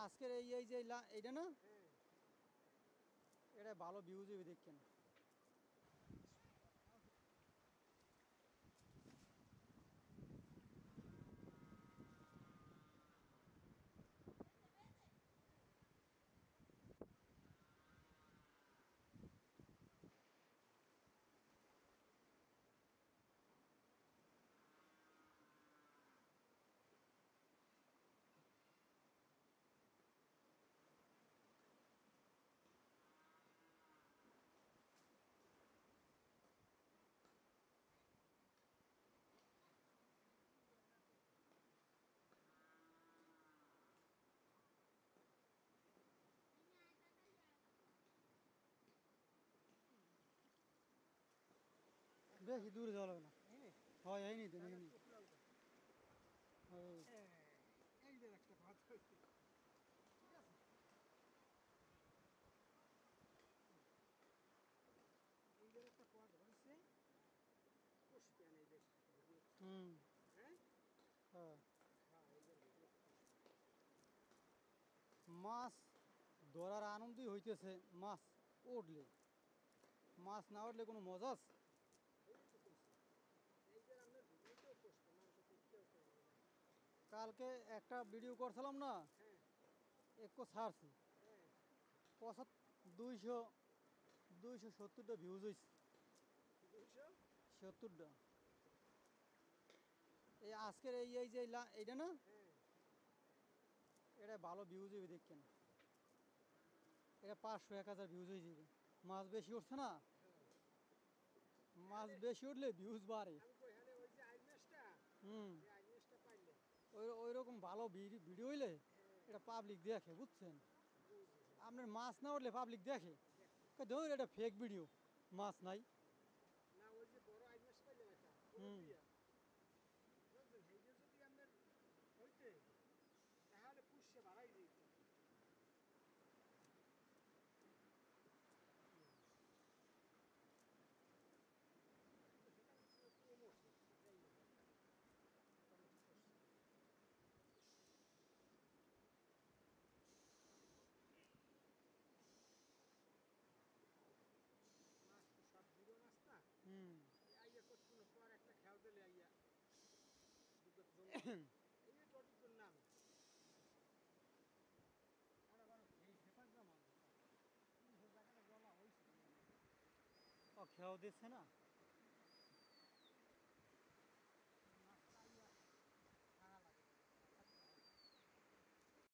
আজকের এই যে এইটা না, এটা ভালো ভিউজ হবে দেখছেন। বেশি দূরে যাওয়া লাগবে না। হয় এই নিতে এই নি এই যে একটা কথা হইছে, ঠিক আছে? এই যে একটা পথ হয়েছে, পুষ্পেন এই যে হ্যাঁ হ্যাঁ, হ্যাঁ এই যে মাছ ধরার আনন্দই হইতেছে মাছ উঠলে। মাছ না উঠলে কোনো মজা আছে? এই যে আমরা ভিডিওতেও পুষ্পে মানুষ দেখতেও করবো না। কালকে একটা ভিডিও করছিলাম না, হ্যাঁ একটু ছাড়ছি, হ্যাঁ 270টা ভিউজ হয়েছে। 70টা। এই আজকের এই যে এইটা না, হ্যাঁ এটা ভালো ভিউজ হবে দেখছেন। এটা 500-1000 ভিউজ হয়ে যাবে। মাছ বেশি উঠছে না, হ্যাঁ মাছ বেশি উঠলে ভিউজ বাড়ে। আমি কই হ্যাঁ ওই যে আইমেশটা, হুম, এই আইমেশটা পাইলে ওই রকম ভালো ভিডিও হইলে হ্যাঁ এটা পাবলিক দেখে, বুঝছেন? বুঝি হ্যাঁ আপনার মাছ না উঠলে পাবলিক দেখে, দেখতে ধরুন এটা ফেক ভিডিও, মাছ নাই। না ওই যে বড় আইমেশ পাইলে একটা বড় হুম, দিয়া বুঝলেন, এই যে যদি আপনার হইতে তাহলে পুষে বাড়াই দিত। সেখানে ছিল কম ওঠে, যাই হোক মোটামুটি করছে। মাছ তো সব জিরো মাছ না, হুম। এই আইয়া কতক্ষণ পর একটা খেয়াল দিলে আইয়া দুটো জমি এই যে টটির নাম আর আবার এই হেফাজা মাছ সে জায়গাটা জলা হয়েছে। ও খেয়াও দিচ্ছে না।